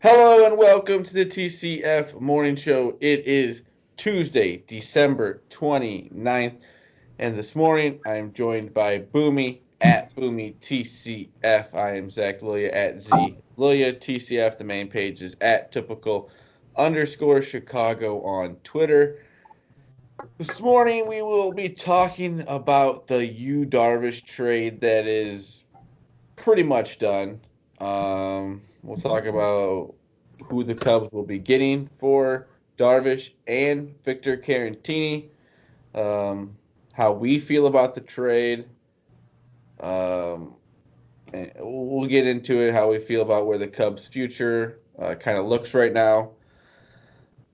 Hello and welcome to the TCF Morning Show. It is Tuesday, December 29th, and this morning I am joined by Boomy at Boomy TCF. I am Zach Lilia at Z Lilia TCF. The main page is at typical underscore Chicago on Twitter. This morning we will be talking about the Darvish trade that is pretty much done. We'll talk about who the Cubs will be getting for Darvish and Victor Carantini, um, how we feel about the trade. Um, and we'll get into it, how we feel about where the Cubs' future kind of looks right now.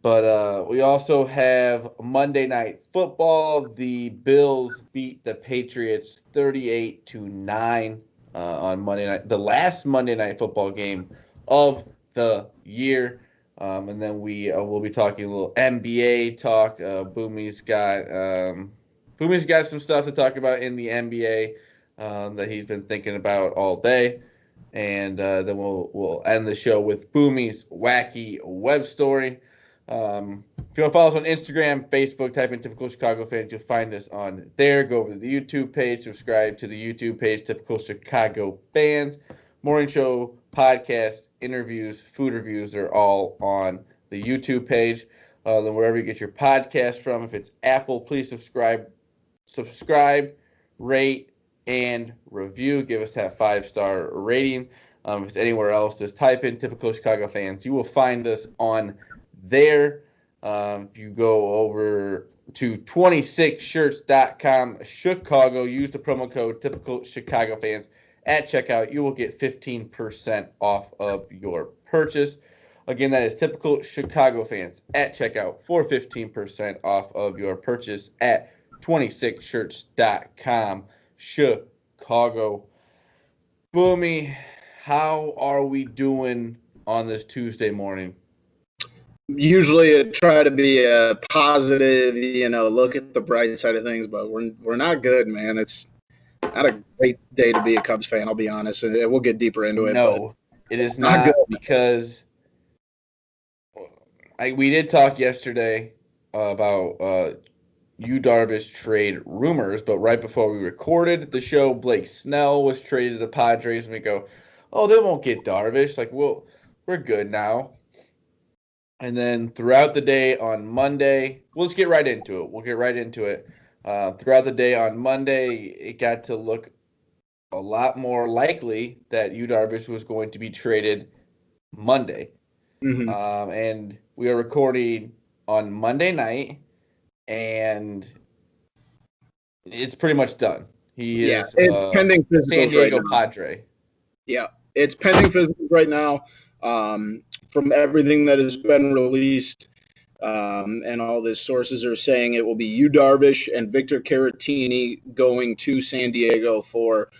But we also have Monday Night Football. The Bills beat the Patriots 38-9 on Monday night, the last Monday Night Football game of the year. And then we will be talking a little NBA talk. Boomy's got some stuff to talk about in the NBA that he's been thinking about all day. And then we'll end the show with Boomy's Wacky Web Story. If you want to follow us on Instagram, Facebook, type in Typical Chicago Fans. You'll find us on there. Go over to the YouTube page, subscribe to the YouTube page, Typical Chicago Fans. Morning show, podcast, interviews, food reviews, they're all on the YouTube page. Then wherever you get your podcast from, if it's Apple, please subscribe, rate, and review. Give us that 5-star rating. If it's anywhere else, just type in Typical Chicago Fans. You will find us on there. If you go over to 26shirts.com, Chicago, use the promo code Typical Chicago Fans at checkout. You will get 15% off of your purchase. Again, that is Typical Chicago Fans at checkout for 15% off of your purchase at 26shirts.com, Chicago. Boomy, how are we doing on this Tuesday morning? Usually I try to be a positive, look at the bright side of things, but we're not good, man. It's not a great day to be a Cubs fan, I'll be honest. And we'll get deeper into it. No, it is not good because we did talk yesterday about Darvish trade rumors, but right before we recorded the show, Blake Snell was traded to the Padres, and we go, "Oh, they won't get Darvish. Like, we're good now." And then throughout the day on Monday, we'll just get right into it. We'll get right into it. Throughout the day on Monday, it got to look a lot more likely that Darvish was going to be traded Monday. Mm-hmm. And we are recording on Monday night, and it's pretty much done. He is pending physicals San Diego right Padre. Yeah, it's pending physicals right now. From everything that has been released, and all the sources are saying it will be Darvish and Victor Caratini going to San Diego for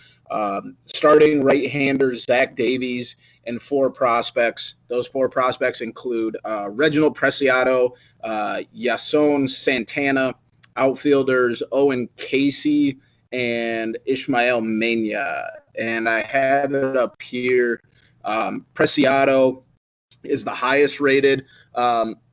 starting right-hander Zach Davies and 4 prospects. Those 4 prospects include Reginald Preciado, Yason Santana, outfielders Owen Casey, and Ishmael Mena. And I have it up here. Preciado is the highest rated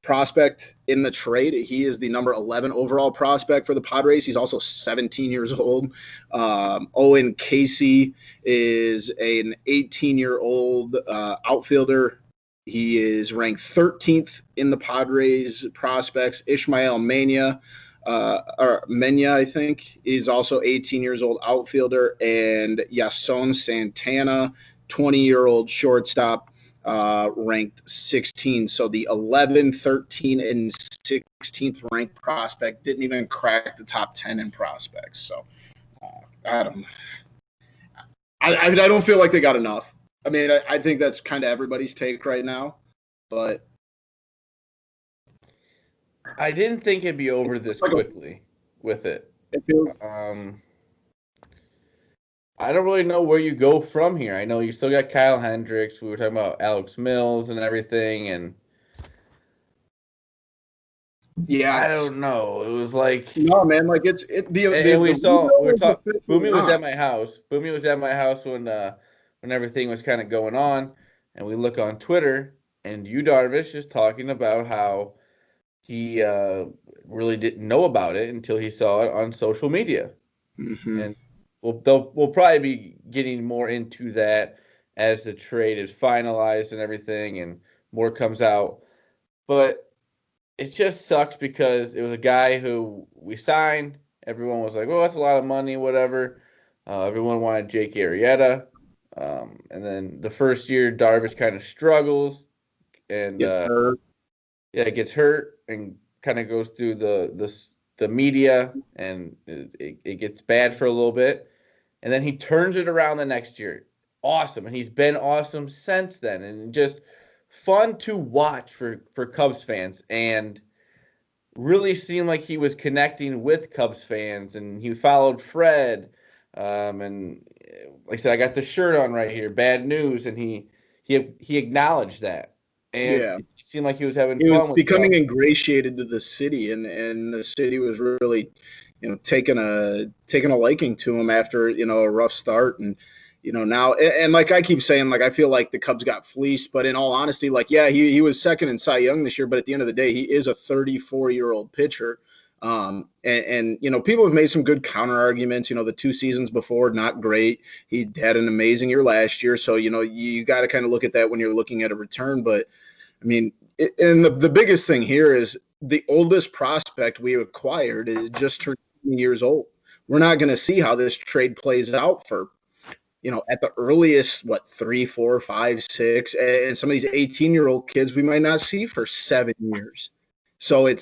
prospect in the trade. He is the number 11 overall prospect for the Padres. He's also 17 years old. Owen Casey is an 18-year-old outfielder. He is ranked 13th in the Padres prospects. Ishmael Mena, I think, is also 18 years old outfielder. And Yason Santana, 20-year-old shortstop, ranked 16. So the 11, 13, and 16th ranked prospect didn't even crack the top 10 in prospects. So I don't feel like they got enough. I mean, I think that's kind of everybody's take right now, but I didn't think it'd be over this quickly with it. It feels. I don't really know where you go from here. I know you still got Kyle Hendricks. We were talking about Alex Mills and everything, and yeah, I don't know. It was like no, man. Like we were talking. Boomy was at my house. Boomy was at my house when everything was kind of going on, and we look on Twitter, And Yu Darvish is talking about how he really didn't know about it until he saw it on social media. Mm-hmm. And we'll probably be getting more into that as the trade is finalized and everything, and more comes out. But it just sucks because it was a guy who we signed. Everyone was like, "Well, that's a lot of money, whatever." Everyone wanted Jake Arrieta, and then the first year, Darvish kind of struggles and Gets hurt. yeah, gets hurt and kind of goes through the media, and it gets bad for a little bit, and then he turns it around the next year. Awesome, and he's been awesome since then, and just fun to watch for Cubs fans, and really seemed like he was connecting with Cubs fans, and he followed Fred. And like I said, I got the shirt on right here. Bad news, and he acknowledged that, and Yeah. it seemed like he was having He was fun with becoming Cubs. ingratiated to the city, and the city was really, taking a liking to him after a rough start, and now, and like I keep saying, like I feel like the Cubs got fleeced, but in all honesty, like yeah, he was second in Cy Young this year, but at the end of the day, he is a 34-year-old pitcher. And people have made some good counter arguments. The 2 seasons before, not great. He had an amazing year last year, so you got to kind of look at that when you're looking at a return, but. I mean, and the biggest thing here is the oldest prospect we acquired is just turned years old. We're not going to see how this trade plays out for, at the earliest, what, 3, 4, 5, 6, and some of these 18-year-old kids we might not see for 7 years. So I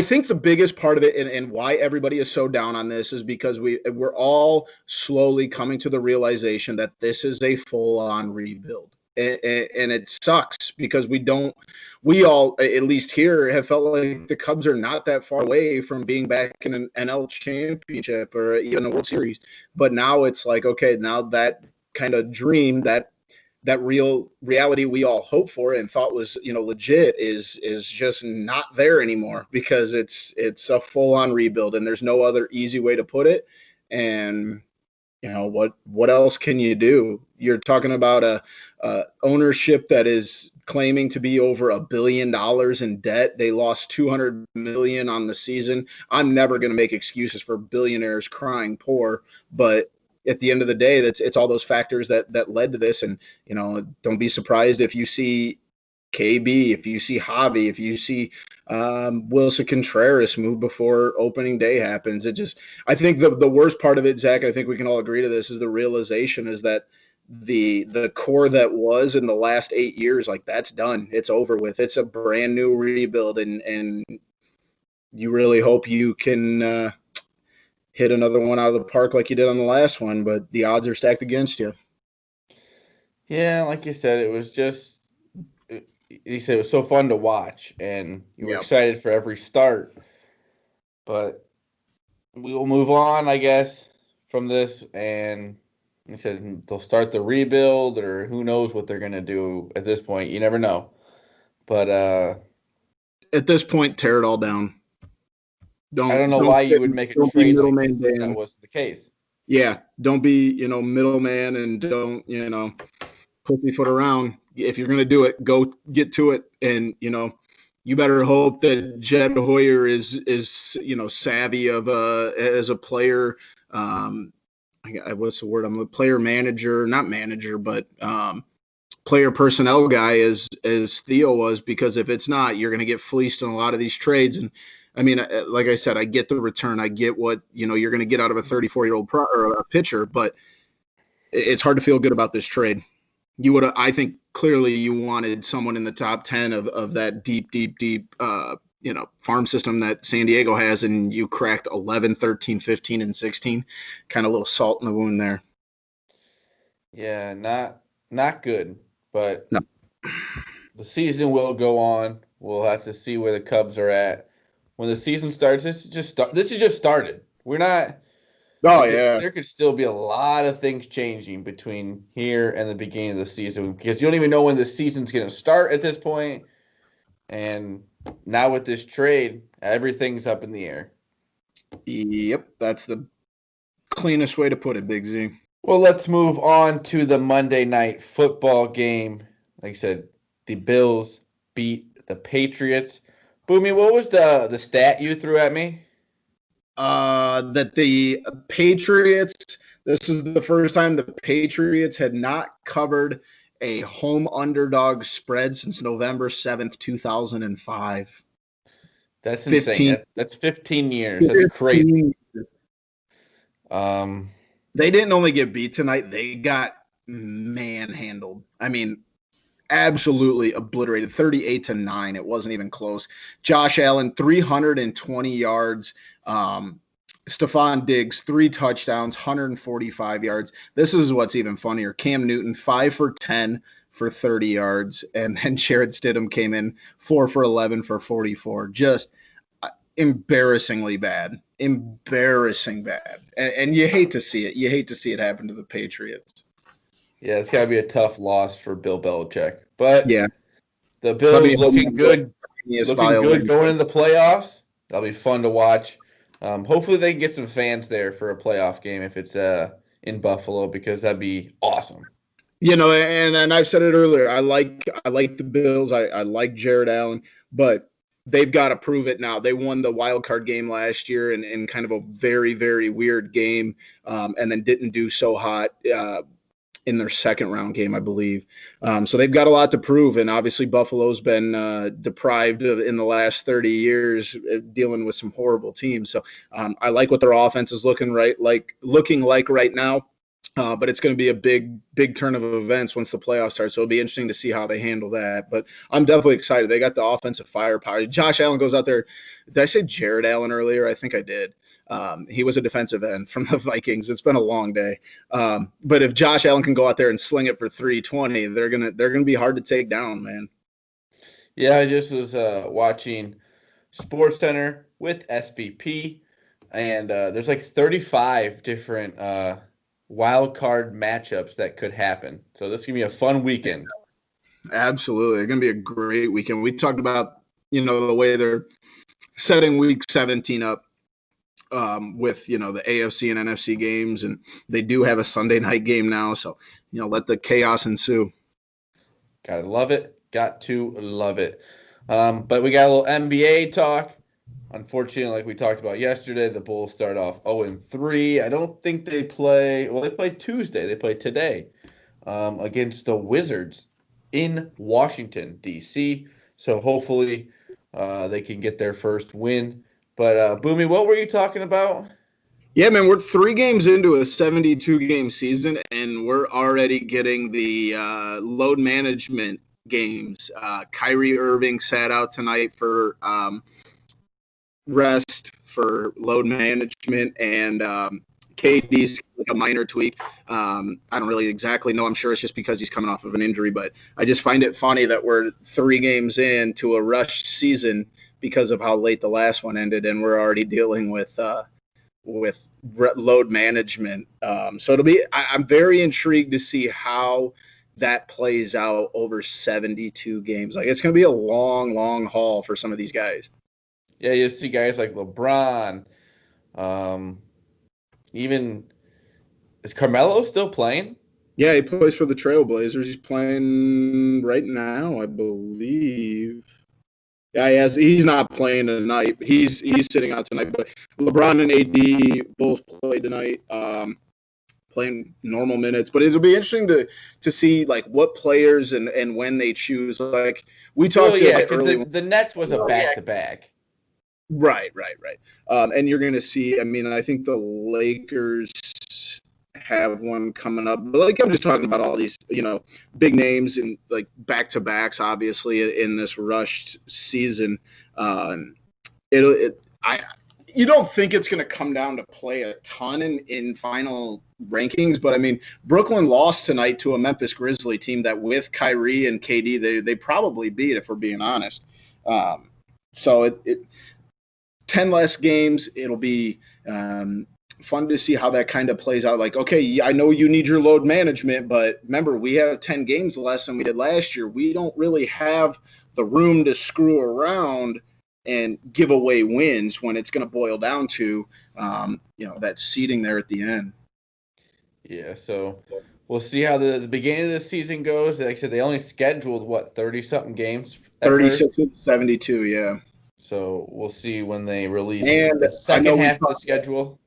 think the biggest part of it and why everybody is so down on this is because we're all slowly coming to the realization that this is a full-on rebuild. And it sucks because we all, at least here, have felt like the Cubs are not that far away from being back in an NL championship or even a World Series. But now it's like, okay, now that kind of dream, that real reality we all hoped for and thought was legit is just not there anymore because it's a full-on rebuild and there's no other easy way to put it. And what else can you do? You're talking about a ownership that is claiming to be over $1 billion in debt. They lost 200 million on the season. I'm never going to make excuses for billionaires crying poor, but at the end of the day, it's all those factors that led to this. And don't be surprised if you see KB, if you see Javi, if you see Wilson Contreras move before opening day happens. I think the worst part of it, Zach, I think we can all agree to this, is the realization is that the core that was in the last 8 years, like that's done. It's over with. It's a brand new rebuild, and you really hope you can hit another one out of the park like you did on the last one, but the odds are stacked against you. Yeah, like you said, it was just he said it was so fun to watch, and you were Yeah. excited for every start. But we will move on, I guess, from this. And he said they'll start the rebuild, or who knows what they're gonna do at this point. You never know. But At this point, tear it all down. I don't Don't know don't why you would make a don't be trade like middleman this if that Dan. was the case. Yeah, don't be middleman, and don't pussyfoot around. If you're gonna do it, go get to it, and you better hope that Jed Hoyer is savvy of as a player. Um, what's the word? I'm a player manager, not manager, but player personnel guy as Theo was, because if it's not, you're going to get fleeced in a lot of these trades. And I mean, like I said, I get the return, I get what you're going to get out of a 34-year-old or a pitcher, but it's hard to feel good about this trade. You would, I think, clearly you wanted someone in the top 10 of that deep farm system that San Diego has, and you cracked 11, 13, 15, and 16. Kind of a little salt in the wound there. Yeah, not good. But No. the season will go on. We'll have to see where the Cubs are at when the season starts. This is just started. We're not Oh like yeah. there could still be a lot of things changing between here and the beginning of the season because you don't even know when the season's going to start at this point. And now with this trade, everything's up in the air. Yep, that's the cleanest way to put it, Big Z. Well, let's move on to the Monday night football game. Like I said, the Bills beat the Patriots. Boomy, what was the stat you threw at me? That the Patriots, this is the first time the Patriots had not covered a home underdog spread since November 7th, 2005. That's insane. 15, That's 15 years. That's crazy. 15. Um, They didn't only get beat tonight, they got manhandled. I mean, absolutely obliterated, 38-9. It wasn't even close. Josh Allen, 320 yards. Stephon Diggs, 3 touchdowns, 145 yards. This is what's even funnier. Cam Newton, 5 for 10 for 30 yards. And then Jared Stidham came in 4 for 11 for 44. Just embarrassingly bad. Embarrassing bad. And you hate to see it. You hate to see it happen to the Patriots. yeah, it's got to be a tough loss for Bill Belichick. But yeah, the Bills looking good going in the playoffs. That'll be fun to watch. Hopefully they can get some fans there for a playoff game if it's in Buffalo, because that'd be awesome. You know, and I've said it earlier. I like the Bills. I like Jared Allen, but they've got to prove it now. They won the wild card game last year in kind of a very, very weird game, and then didn't do so hot in their second round game, I believe. So they've got a lot to prove, and obviously Buffalo's been deprived of in the last 30 years dealing with some horrible teams. So I like what their offense is looking like right now. But it's going to be a big turn of events once the playoffs start. So it'll be interesting to see how they handle that. But I'm definitely excited. They got the offensive firepower. Josh Allen goes out there. Did I say Jared Allen earlier? I think I did. He was a defensive end from the Vikings. It's been a long day. But if Josh Allen can go out there and sling it for 320, they're gonna be hard to take down, man. Yeah, I just was watching SportsCenter with SVP, and there's like 35 different wild card matchups that could happen. So this is gonna be a fun weekend. Absolutely, it's gonna be a great weekend. We talked about the way they're setting Week 17 up with the AFC and NFC games, and they do have a Sunday night game now. So let the chaos ensue. Gotta love it. Got to love it. But we got a little NBA talk. Unfortunately, like we talked about yesterday, the Bulls start off 0-3. I don't think they play. Well, they play Tuesday. They play today against the Wizards in Washington, D.C. So hopefully they can get their first win. But Boomy, what were you talking about? Yeah, man, we're 3 games into a 72-game season, and we're already getting the load management games. Kyrie Irving sat out tonight for rest for load management, and KD's like a minor tweak. I don't really exactly know. I'm sure it's just because he's coming off of an injury, but I just find it funny that we're 3 games into a rushed season because of how late the last one ended, and we're already dealing with load management. So I'm very intrigued to see how that plays out over 72 games. Like, it's going to be a long, long haul for some of these guys. Yeah, you see guys like LeBron. Even is Carmelo still playing? Yeah, he plays for the Trailblazers. He's playing right now, I believe. Yeah, he's not playing tonight. He's sitting out tonight. But LeBron and AD both play tonight, playing normal minutes. But it'll be interesting to see like what players and when they choose. Like we talked because the Nets was a back-to-back. Right. And you're going to see. I mean, I think the Lakers have one coming up. But like I'm just talking about all these, big names and like back-to-backs, obviously in this rushed season. You don't think it's going to come down to play a ton in final rankings, but I mean, Brooklyn lost tonight to a Memphis Grizzly team that with Kyrie and KD, they probably beat, if we're being honest. So it 10 less games. It'll be fun to see how that kind of plays out. Like, okay, I know you need your load management, but remember, we have 10 games less than we did last year. We don't really have the room to screw around and give away wins when it's going to boil down to, that seeding there at the end. Yeah, so we'll see how the beginning of the season goes. Like I said, they only scheduled, 30-something games at 36 first. and 72, yeah. So we'll see when they release And the I know second half of the schedule.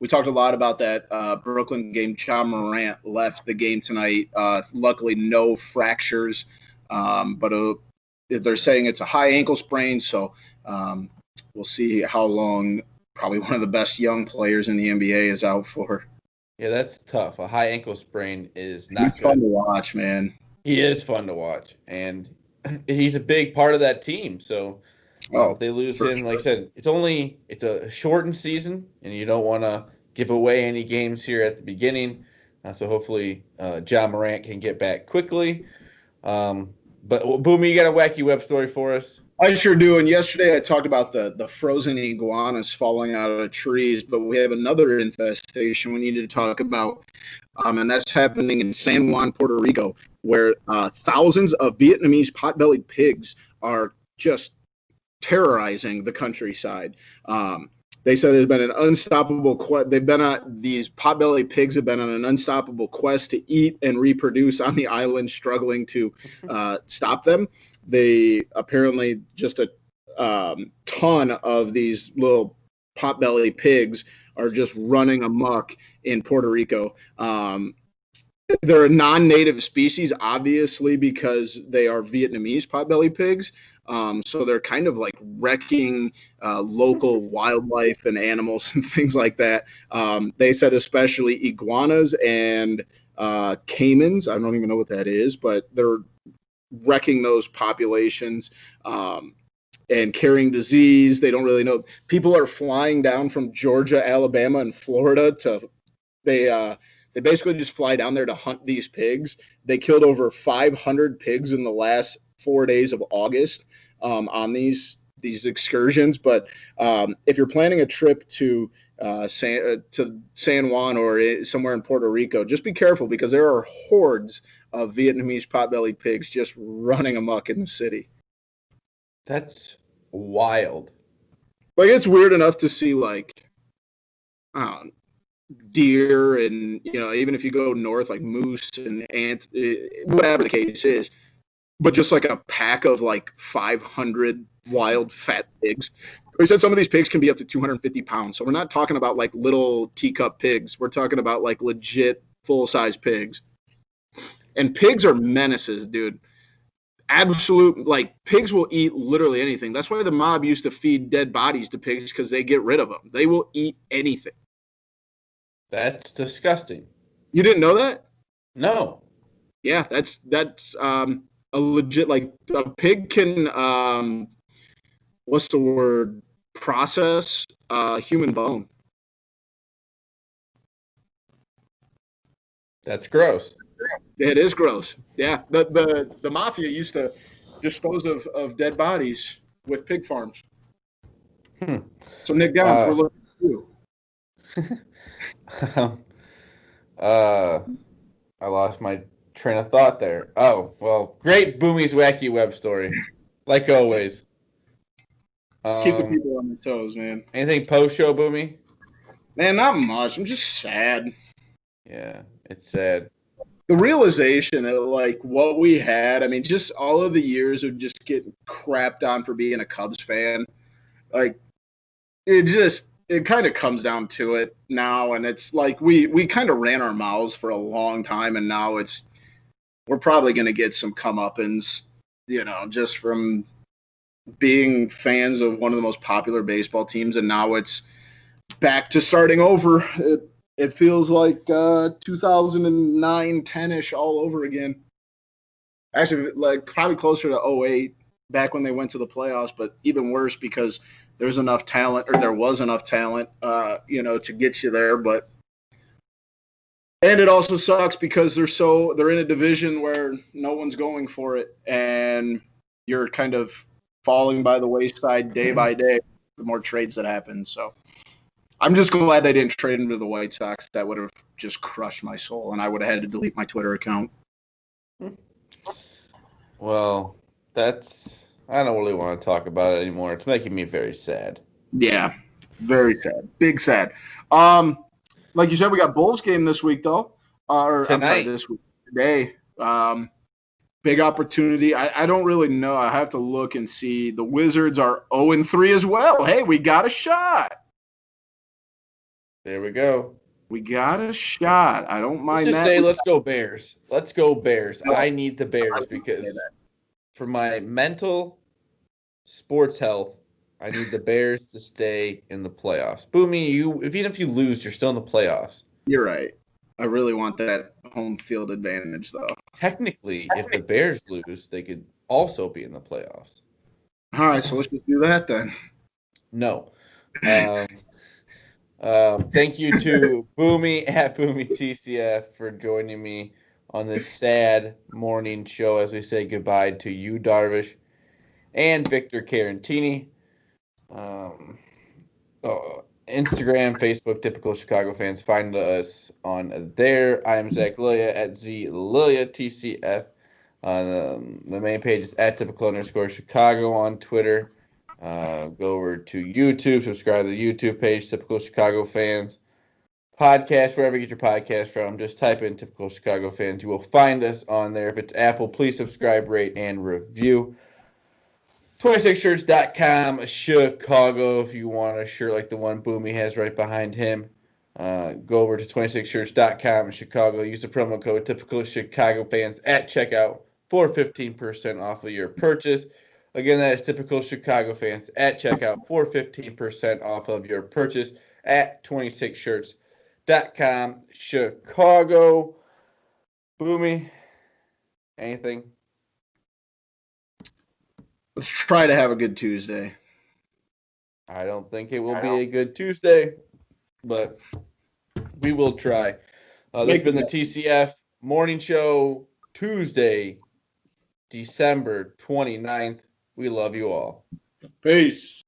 we talked a lot about that Brooklyn game. John Morant left the game tonight. Luckily, no fractures, but they're saying it's a high ankle sprain. So we'll see how long. Probably one of the best young players in the NBA is out for. Yeah, that's tough. A high ankle sprain is He's not fun good. to watch, man. He is fun to watch, and he's a big part of that team. So if Oh, they lose for him, like I sure. said, it's a shortened season, and you don't want to give away any games here at the beginning. So hopefully, John Morant can get back quickly. But Boomy, you got a wacky web story for us? I sure do. And yesterday I talked about the frozen iguanas falling out of trees, but we have another infestation we need to talk about. And that's happening in San Juan, Puerto Rico, where thousands of Vietnamese pot-bellied pigs are just terrorizing the countryside. They said there's been an unstoppable quest. These pot-bellied pigs have been on an unstoppable quest to eat and reproduce on the island, struggling to stop them. They apparently just a ton of these little pot-bellied pigs are just running amok in Puerto Rico. They're a non-native species, obviously, because they are Vietnamese potbelly pigs. So they're kind of like wrecking local wildlife and animals and things like that. They said especially iguanas and caimans. I don't even know what that is, but they're wrecking those populations. And carrying disease. They don't really know. People are flying down from Georgia, Alabama, and Florida to they basically just fly down there to hunt these pigs. They killed over 500 pigs in the last 4 days of August on these excursions. But if you're planning a trip to San Juan or somewhere in Puerto Rico, just be careful because there are hordes of Vietnamese potbelly pigs just running amok in the city. That's wild. Like it's weird enough to see like deer and even if you go north like moose and ant, whatever the case is, but just like a pack of like 500 wild fat pigs. We said some of these pigs can be up to 250 pounds, so we're not talking about like little teacup pigs. We're talking about like legit full size pigs. And pigs are menaces, dude. Absolute, like pigs will eat literally anything. That's why the mob used to feed dead bodies to pigs, because they get rid of them. They will eat anything. That's disgusting. You didn't know that? No. Yeah, that's a legit, like a pig can what's the word, process human bone. That's gross. It is gross. Yeah, the mafia used to dispose of dead bodies with pig farms. So Nick Downs, we're looking at you. I lost my train of thought there. Oh, well, great Boomy's Wacky Web Story. Like always. Keep the people on their toes, man. Anything post-show, Boomy? Man, not much. I'm just sad. Yeah, it's sad. The realization that like what we had, I mean, just all of the years of just getting crapped on for being a Cubs fan, like it kind of comes down to it now, and it's like we kind of ran our mouths for a long time, and now we're probably going to get some comeuppance, just from being fans of one of the most popular baseball teams, and now it's back to starting over. It feels like 2009, 10-ish all over again. Actually, like probably closer to 08, back when they went to the playoffs, but even worse because there was enough talent to get you there. And it also sucks because they're in a division where no one's going for it, and you're kind of falling by the wayside day by day. The more trades that happen, so I'm just glad they didn't trade him to the White Sox. That would have just crushed my soul, and I would have had to delete my Twitter account. Well, I don't really want to talk about it anymore. It's making me very sad. Yeah, very sad. Big sad. Like you said, we got Bulls game this week, though. I'm sorry, tonight. this week, today. Big opportunity. I don't really know. I have to look and see. The Wizards are 0-3 as well. Hey, we got a shot. There we go. We got a shot. I don't Let's mind just that. say, let's go Bears. Let's go Bears. No, I need the Bears because for my mental sports health, I need the Bears to stay in the playoffs. Boomy, even if you lose, you're still in the playoffs. You're right. I really want that home field advantage, though. Technically, if the Bears lose, they could also be in the playoffs. All right, so let's just do that then. No. Thank you to Boomy at Boomy TCF for joining me on this sad morning show as we say goodbye to you, Darvish, and Victor Carantini. Instagram, Facebook, Typical Chicago Fans. Find us on there. I am Zach Lilia at ZLilia TCF. The main page is at typical_Chicago on Twitter. Go over to YouTube, subscribe to the YouTube page, Typical Chicago Fans. Podcast, wherever you get your podcast from, just type in Typical Chicago Fans. You will find us on there. If it's Apple, please subscribe, rate, and review. 26shirts.com, Chicago. If you want a shirt like the one Boomy has right behind him, go over to 26shirts.com in Chicago. Use the promo code Typical Chicago Fans at checkout for 15% off of your purchase. Again, that is Typical Chicago Fans at checkout for 15% off of your purchase at 26shirts.com, Chicago. Boomy, anything? Let's try to have a good Tuesday. I don't think it will be a good Tuesday, but we will try. This has been the TCF Morning Show, Tuesday, December 29th. We love you all. Peace.